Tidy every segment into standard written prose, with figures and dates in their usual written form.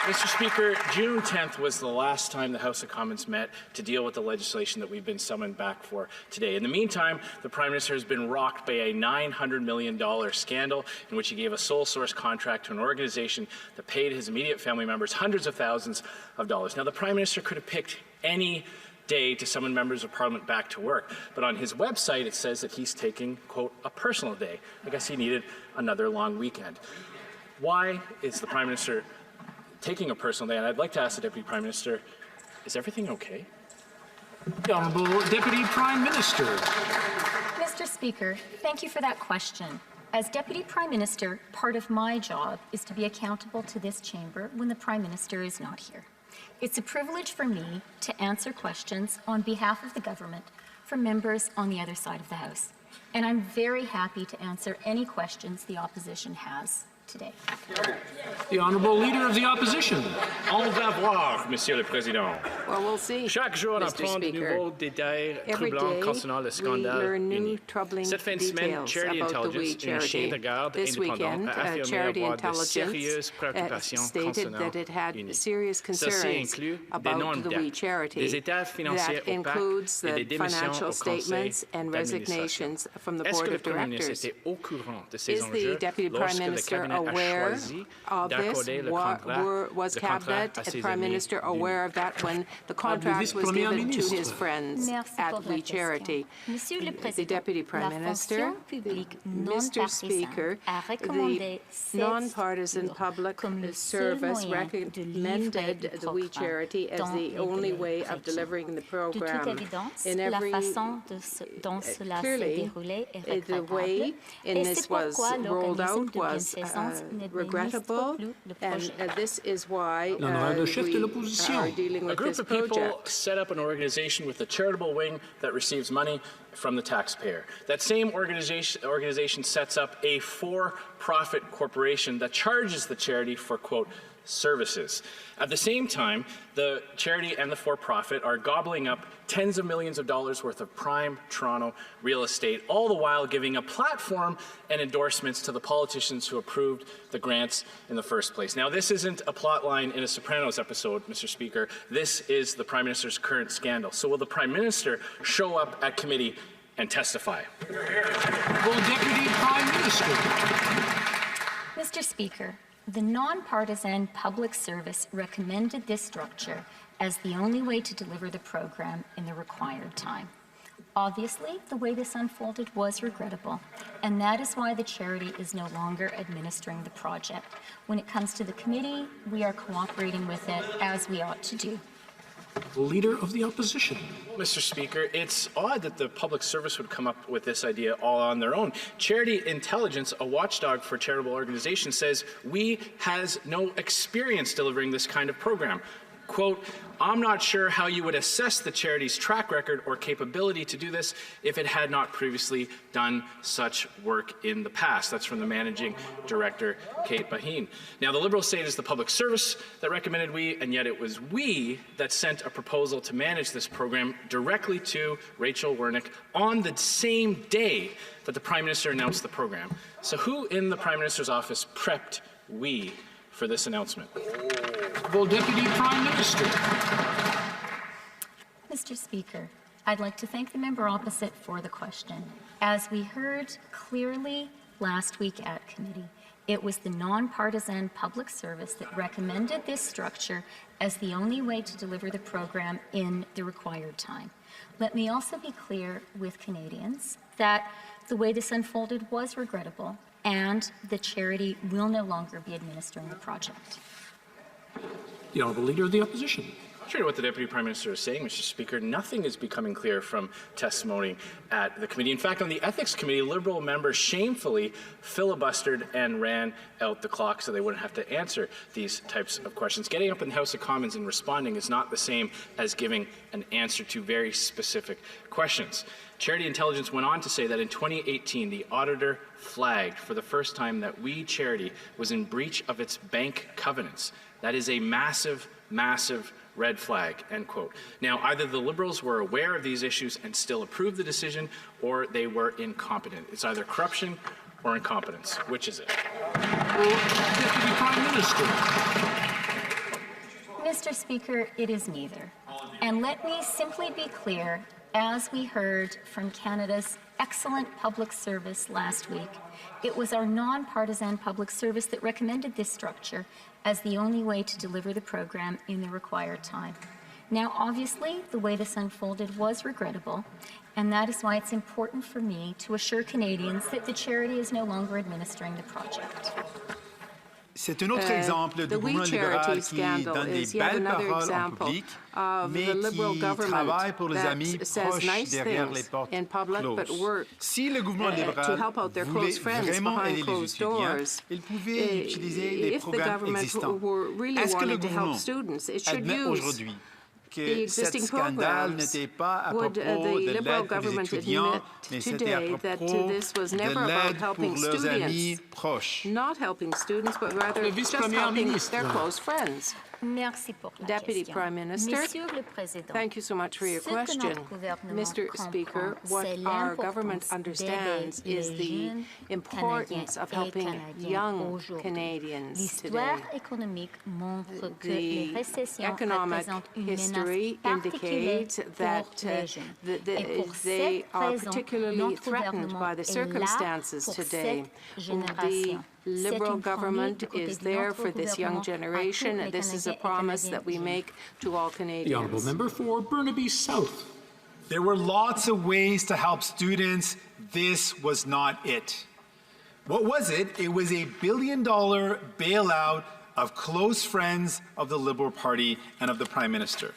Mr. Speaker, June 10th was the last time the House of Commons met to deal with the legislation that we've been summoned back for today. In the meantime, the Prime Minister has been rocked by a $900 million scandal in which he gave a sole source contract to an organization that paid his immediate family members hundreds of thousands of dollars. Now, the Prime Minister could have picked any day to summon members of Parliament back to work, but on his website it says that he's taking, quote, a personal day. I guess he needed another long weekend. Why is the Prime Minister taking a personal day? And I'd like to ask the Deputy Prime Minister, is everything okay? The Honourable Deputy Prime Minister. Mr. Speaker, thank you for that question. As Deputy Prime Minister, part of my job is to be accountable to this chamber when the Prime Minister is not here. It's a privilege for me to answer questions on behalf of the government from members on the other side of the House. And I'm very happy to answer any questions the opposition has today. The Honourable Leader of the Opposition. On va voir, Monsieur le Président. Well, we'll see. Chaque jour, on Mr. apprend de Speaker. nouveaux détails Every troublants day, concernant le we scandale learn new uni. troubling Cette fin de semaine, details Charity about the Intelligence, WE une chaîne de Charity. garde This indépendante, weekend, a affirmé Charity avoir de sérieuses Intelligence préoccupations stated concernant that it had uni. serious Ceci concerns inclut about the WE Charity. des états financiers That includes opaques et the des démissions financial au conseil statements and d'administration. resignations from the Est-ce Board que le of Premier ministre Directors. était au courant de ces Is the enjeux Deputy Prime lorsque le Minister cabinet a aware choisi of this? d'accorder le contrat Was Cabinet à and ses Prime amis Minister du aware of that when the contract was Vice-Premier given to Ministre. his friends Merci at pour la WE question. Charity? Monsieur le The Président, Deputy Prime la Minister, fonction publique Mr. Speaker, non-partisane a the recommandé non-partisan public comme le seul service moyen de livrer recommended le the WE programme Charity as dans the les only délais way of requis. delivering the De toute program. évidence, In la every façon dont cela s'est clearly, déroulé est the regrettable. way in Et this c'est was pourquoi rolled l'organisme out de was bienfaisance n'administre regrettable, plus le and projet. this is why L'honorable chef de we l'opposition. are dealing A with group this of people project. set up an organization with a charitable wing that receives money from the taxpayer. That same organization sets up a for-profit corporation that charges the charity for, quote, services. At the same time, the charity and the for-profit are gobbling up tens of millions of dollars worth of prime Toronto real estate, all the while giving a platform and endorsements to the politicians who approved the grants in the first place. Now, this isn't a plot line in a Sopranos episode, Mr. Speaker. This is the Prime Minister's current scandal. So will the Prime Minister show up at committee and testify? Honourable Deputy Prime Minister. Mr. Speaker, the nonpartisan public service recommended this structure as the only way to deliver the program in the required time. Obviously, the way this unfolded was regrettable, and that is why the charity is no longer administering the project. When it comes to the committee, we are cooperating with it as we ought to do. Leader of the Opposition. Mr. Speaker, it's odd that the public service would come up with this idea all on their own. Charity Intelligence, a watchdog for charitable organizations, says WE has no experience delivering this kind of program. Quote, I'm not sure how you would assess the charity's track record or capability to do this if it had not previously done such work in the past. That's from the managing director, Kate Baheen. Now, the Liberals say it is the public service that recommended WE, and yet it was WE that sent a proposal to manage this program directly to Rachel Wernick on the same day that the Prime Minister announced the program. So who in the Prime Minister's office prepped WE for this announcement? Honourable Deputy Prime Minister. Mr. Speaker, I'd like to thank the member opposite for the question. As we heard clearly last week at committee, it was the nonpartisan public service that recommended this structure as the only way to deliver the program in the required time. Let me also be clear with Canadians that the way this unfolded was regrettable, and the charity will no longer be administering the project. The Honourable Leader of the Opposition. Contrary to what the Deputy Prime Minister is saying, Mr. Speaker, nothing is becoming clear from testimony at the committee. In fact, on the Ethics Committee, Liberal members shamefully filibustered and ran out the clock so they wouldn't have to answer these types of questions. Getting up in the House of Commons and responding is not the same as giving an answer to very specific questions. Charity Intelligence went on to say that in 2018, the auditor flagged for the first time that WE Charity was in breach of its bank covenants. That is a massive, massive red flag, end quote. Now, either the Liberals were aware of these issues and still approved the decision, or they were incompetent. It's either corruption or incompetence. Which is it? Deputy Prime Minister. Mr. Speaker, it is neither. And let me simply be clear, as we heard from Canada's excellent public service last week, it was our nonpartisan public service that recommended this structure as the only way to deliver the program in the required time. Now, obviously, the way this unfolded was regrettable, and that is why it's important for me to assure Canadians that the charity is no longer administering the project. C'est un autre exemple du gouvernement libéral qui donne des belles paroles en public, mais qui travaille pour les amis proches derrière les portes closes. Si le gouvernement libéral voulait vraiment aider les étudiants, il pouvait utiliser les programmes existants. Est-ce que le gouvernement admet aujourd'hui que ce scandale n'était pas à propos de l'aide pour les étudiants, mais c'était à propos de l'aide pour leurs amis proches? Not helping students, but rather just helping their close friends. Merci pour la Deputy question. Prime Minister, Monsieur le Président, thank you so much for your ce que question. notre gouvernement Mr. Speaker, comprend, what c'est our government l'importance understands d'aider is les the jeunes importance of helping Canadiens young aujourd'hui. Canadians L'histoire today. économique montre que les The récessions economic représentent une history menace indicates particulière that pour les jeunes. Et pour they cette are raison, particularly notre threatened gouvernement by the est là circumstances pour today. cette génération. The Liberal C'est une government promesse du côté is de there notre for this young gouvernement à tous generation. les This is a Canadiens et promise that we Canadiennes. make to all The honourable Canadians. member for Burnaby South. There were lots of ways to help students. This was not it. What was it? It was a $1 billion bailout of close friends of the Liberal Party and of the Prime Minister.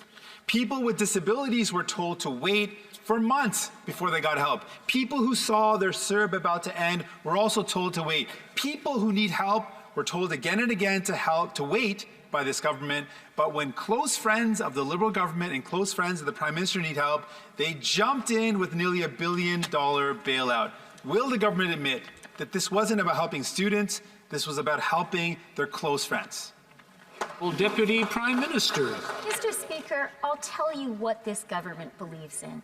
People with disabilities were told to wait for months before they got help. People who saw their CERB about to end were also told to wait. People who need help were told again and again to wait by this government. But when close friends of the Liberal government and close friends of the Prime Minister need help, they jumped in with nearly $1 billion bailout. Will the government admit that this wasn't about helping students, this was about helping their close friends? Well, Deputy Prime Minister. Mr. Speaker, I'll tell you what this government believes in.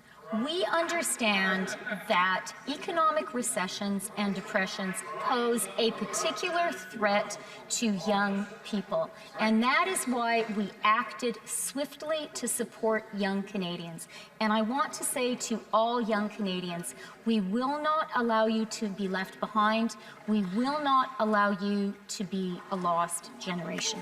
We understand that economic recessions and depressions pose a particular threat to young people, and that is why we acted swiftly to support young Canadians. And I want to say to all young Canadians, we will not allow you to be left behind. We will not allow you to be a lost generation.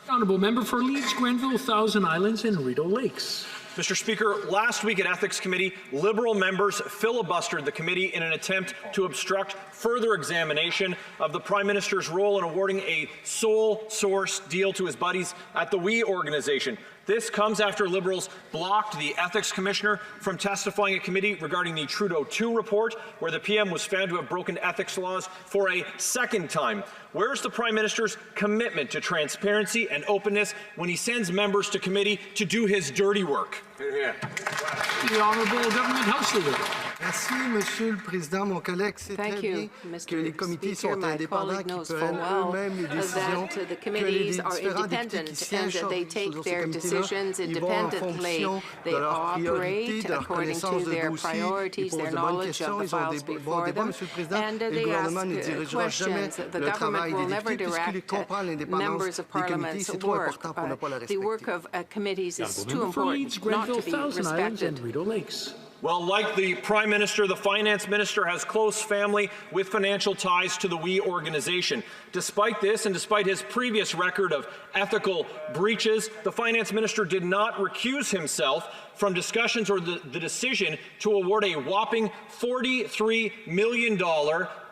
Honourable member for Leeds, Grenville, Thousand Islands and Rideau Lakes. Mr. Speaker, last week at Ethics Committee, Liberal members filibustered the committee in an attempt to obstruct further examination of the Prime Minister's role in awarding a sole source deal to his buddies at the WE organization. This comes after Liberals blocked the Ethics Commissioner from testifying at committee regarding the Trudeau II report, where the PM was found to have broken ethics laws for a second time. Where's the Prime Minister's commitment to transparency and openness when he sends members to committee to do his dirty work? The Honourable Government House Leader. Merci, Monsieur le Président. Mon collègue sait très Thank bien you, que les Mr. comités Speaker. sont My indépendants, colleague qui knows prennent full well eux-mêmes les décisions, that the que les committees are différents députés independent qui and siègent that they sur take ces their comités-là, decisions ils vont en independently. fonction They de leurs priorités, operate de leur according connaissance to de their dossier, ils priorities, posent their de bonnes knowledge questions, of the ils ont files des bons before débats, them, Monsieur le Président, and et le they gouvernement ask ne dirigera jamais questions. The le travail government will des never députés puisqu'il direct comprend l'indépendance members of des comités. parliament's C'est trop work. important pour ne pas la The work respecter. of committees is Honourable too member for Leeds, important not Grenville, to be Thousand Islands and respected. Rideau Lakes. Well, like the Prime Minister, the Finance Minister has close family with financial ties to the WE organization. Despite this, and despite his previous record of ethical breaches, the Finance Minister did not recuse himself from discussions or the decision to award a whopping $43 million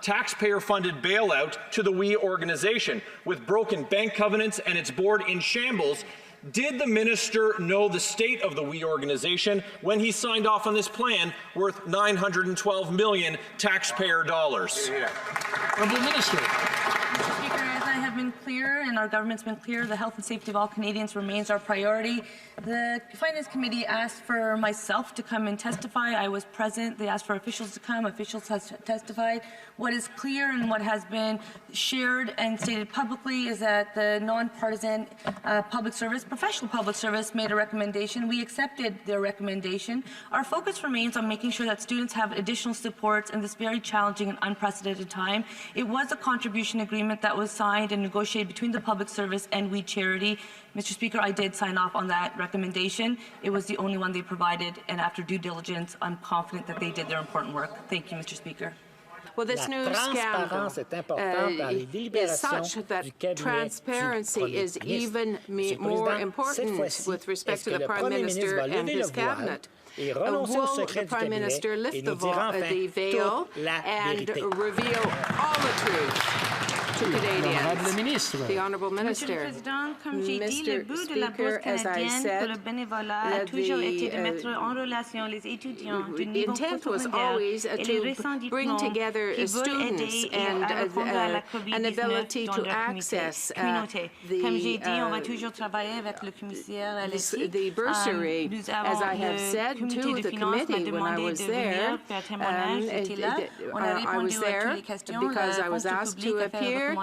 taxpayer-funded bailout to the WE organization. With broken bank covenants and its board in shambles, did the minister know the state of the WE organization when he signed off on this plan worth $912 million taxpayer dollars? Honourable Minister. Speaker, as I have been clear and our government's been clear, the health and safety of all Canadians remains our priority. The Finance Committee asked for myself to come and testify. I was present. They asked for officials to come. Officials have testified. What is clear and what has been shared and stated publicly is that the nonpartisan professional public service made a recommendation. We accepted their recommendation. Our focus remains on making sure that students have additional supports in this very challenging and unprecedented time. It was a contribution agreement that was signed and negotiated negotiated between the public service and We Charity. Mr. Speaker, I did sign off on that recommendation. It was the only one they provided, and after due diligence, I'm confident that they did their important work. Thank you, Mr. Speaker. Well, this new scandal is such that transparency is even more important with respect to the Prime Minister and his cabinet. Will the Prime Minister lift the veil and reveal all the truth to Canadians? The Honourable Minister. Mr. Speaker, as I said, the intent was always to bring together students and an ability to access the bursary. As I have said to the committee when I was there, I was there because I was asked to appear.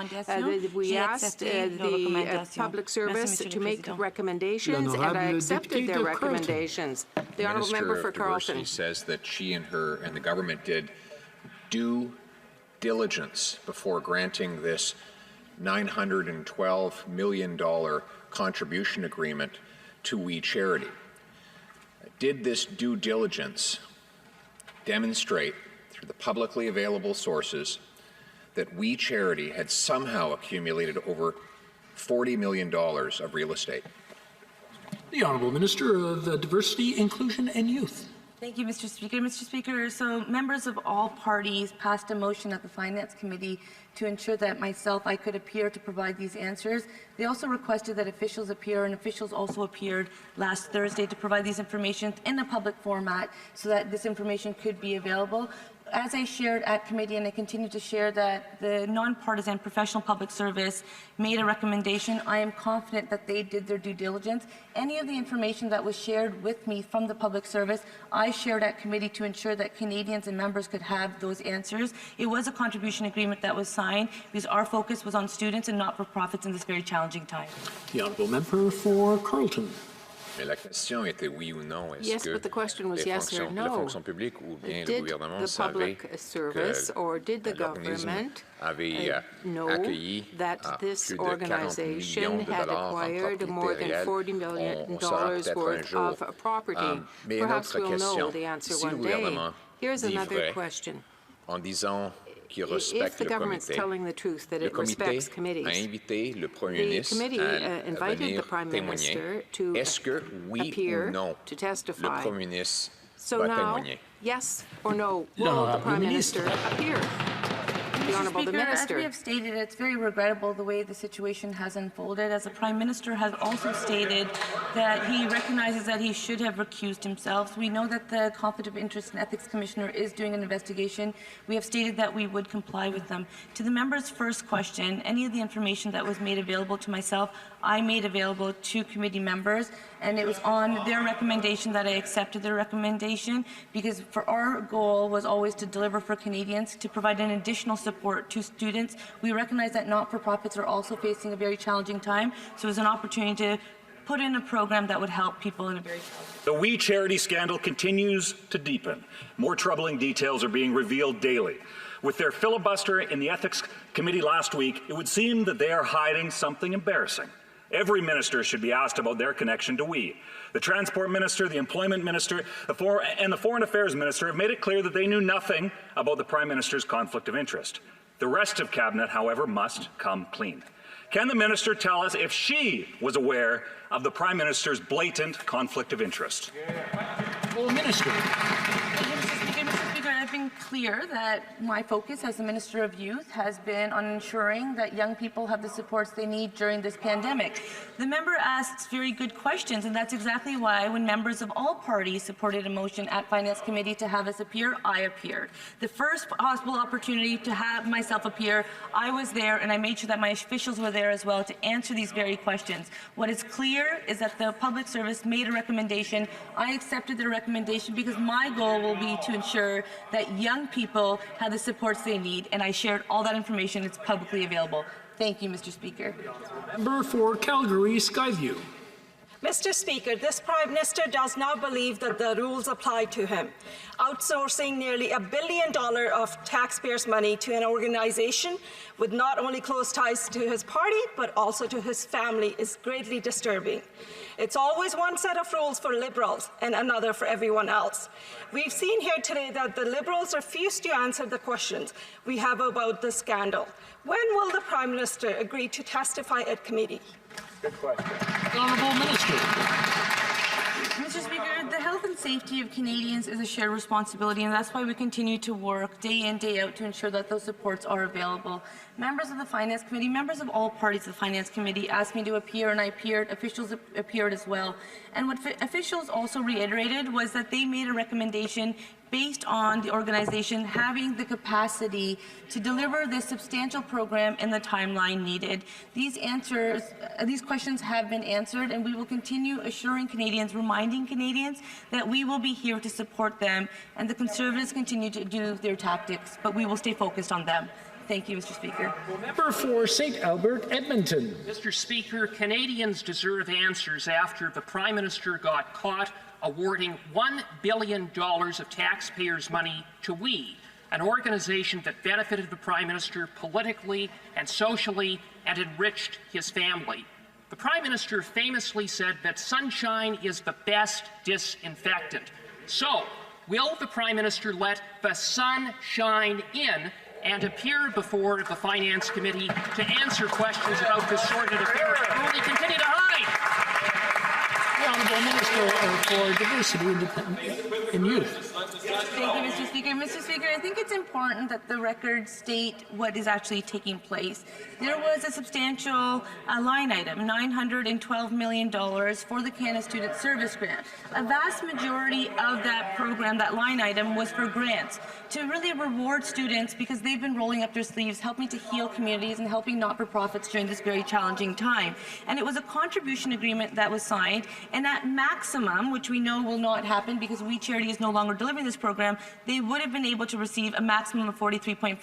We asked the public service to make recommendations, and I accepted their recommendations. The Honourable Member for Carleton. She says that she and the government did due diligence before granting this $912 million contribution agreement to We Charity. Did this due diligence demonstrate through the publicly available sources that We Charity had somehow accumulated over $40 million of real estate? The Honourable Minister of Diversity, Inclusion and Youth. Thank you, Mr. Speaker. Mr. Speaker, so members of all parties passed a motion at the Finance Committee to ensure that I could appear to provide these answers. They also requested that officials appear, and officials also appeared last Thursday to provide these information in a public format so that this information could be available. As I shared at committee, and I continue to share, that the nonpartisan professional public service made a recommendation. I am confident that they did their due diligence. Any of the information that was shared with me from the public service, I shared at committee to ensure that Canadians and members could have those answers. It was a contribution agreement that was signed because our focus was on students and not-for-profits in this very challenging time. The Honourable Member for Carleton. La question était oui ou non. Yes, but the question was yes or no. Did the public service or did the government know that this organization had acquired more than $40 million worth of property? Perhaps we'll know the answer one day. Here's another question. If the government's telling the truth, that it respects committees, the committee invited the Prime Minister to appear to testify. So now, yes or no, will the Prime Minister appear? The Honourable Minister. As we have stated, it's very regrettable the way the situation has unfolded. As the Prime Minister has also stated that he recognizes that he should have recused himself. We know that the Conflict of Interest and Ethics Commissioner is doing an investigation. We have stated that we would comply with them. To the member's first question, any of the information that was made available to myself, I made available to committee members, and it was on their recommendation that I accepted their recommendation, because for our goal was always to deliver for Canadians, to provide an additional support to students. We recognize that not-for-profits are also facing a very challenging time, so it was an opportunity to put in a program that would help people in a very challenging time. The We Charity scandal continues to deepen. More troubling details are being revealed daily. With their filibuster in the Ethics Committee last week, it would seem that they are hiding something embarrassing. Every minister should be asked about their connection to We. The Transport Minister, the Employment Minister, and the Foreign Affairs Minister have made it clear that they knew nothing about the Prime Minister's conflict of interest. The rest of Cabinet, however, must come clean. Can the Minister tell us if she was aware of the Prime Minister's blatant conflict of interest? Well, Minister. I've been clear that my focus as the Minister of Youth has been on ensuring that young people have the supports they need during this pandemic. The member asks very good questions, and that's exactly why when members of all parties supported a motion at Finance Committee to have us appear, I appeared. The first possible opportunity to have myself appear, I was there, and I made sure that my officials were there as well to answer these very questions. What is clear is that the Public Service made a recommendation. I accepted their recommendation because my goal will be to ensure that young people have the supports they need, and I shared all that information. It's publicly available. Thank you, Mr. Speaker. Member for Calgary Skyview. Mr. Speaker, this Prime Minister does not believe that the rules apply to him. Outsourcing nearly $1 billion of taxpayers' money to an organisation with not only close ties to his party but also to his family is greatly disturbing. It's always one set of rules for Liberals and another for everyone else. We've seen here today that the Liberals refuse to answer the questions we have about the scandal. When will the Prime Minister agree to testify at committee? Good question. Honourable Minister. Mr. Speaker, the health and safety of Canadians is a shared responsibility, and that's why we continue to work day in, day out to ensure that those supports are available. Members of the Finance Committee, members of all parties of the Finance Committee asked me to appear, and I appeared. Officials appeared as well. And what officials also reiterated was that they made a recommendation based on the organization having the capacity to deliver this substantial program in the timeline needed. These questions have been answered, and we will continue assuring Canadians, reminding Canadians that we will be here to support them, and the Conservatives continue to do their tactics, but we will stay focused on them. Thank you, Mr. Speaker. Member for St. Albert, Edmonton. Mr. Speaker, Canadians deserve answers after the Prime Minister got caught awarding $1 billion of taxpayers' money to WE, an organization that benefited the Prime Minister politically and socially and enriched his family. The Prime Minister famously said that sunshine is the best disinfectant. So, will the Prime Minister let the sun shine in and appear before the Finance Committee to answer questions about this sordid affair, or will he continue to hide? The Honourable Minister for Diversity and Youth. Thank you, Mr. Speaker. Mr. Speaker, I think it's important that the record state what is actually taking place. There was a substantial line item, $912 million for the Canada Student Service Grant. A vast majority of that program, that line item, was for grants to really reward students because they've been rolling up their sleeves, helping to heal communities and helping not-for-profits during this very challenging time. And it was a contribution agreement that was signed, and at maximum, which we know will not happen because We Charity is no longer delivering this program, they would have been able to receive a maximum of 43.5.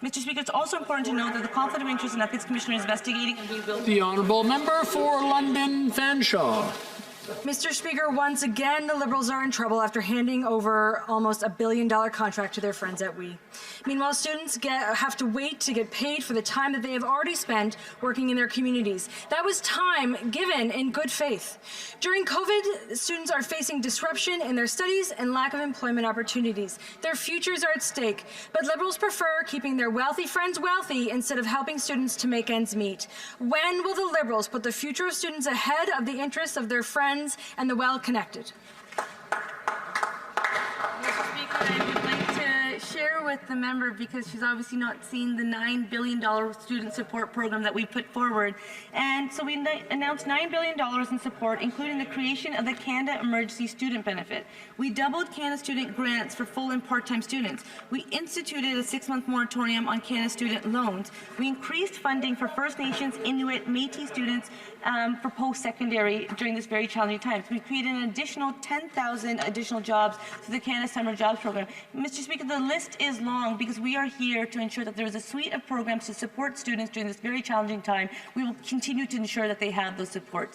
Mr. Speaker, it's also important to note that the Conflict of Interest and Ethics Commissioner is investigating, and we will... The Honourable Member for London Fanshawe. Mr. Speaker, once again, the Liberals are in trouble after handing over almost $1 billion contract to their friends at WE. Meanwhile, students have to wait to get paid for the time that they have already spent working in their communities. That was time given in good faith. During COVID, students are facing disruption in their studies and lack of employment opportunities. Their futures are at stake, but Liberals prefer keeping their wealthy friends wealthy instead of helping students to make ends meet. When will the Liberals put the future of students ahead of the interests of their friends and the well-connected? Mr. Speaker, I would like to share with the member, because she's obviously not seen the $9 billion student support program that we put forward. And so we announced $9 billion in support, including the creation of the Canada Emergency Student Benefit. We doubled Canada student grants for full and part-time students. We instituted a 6-month moratorium on Canada student loans. We increased funding for First Nations, Inuit, Métis students for post-secondary during this very challenging time. We created an additional 10,000 additional jobs through the Canada Summer Jobs Program. Mr. Speaker, the list is long because we are here to ensure that there is a suite of programs to support students during this very challenging time. We will continue to ensure that they have those supports.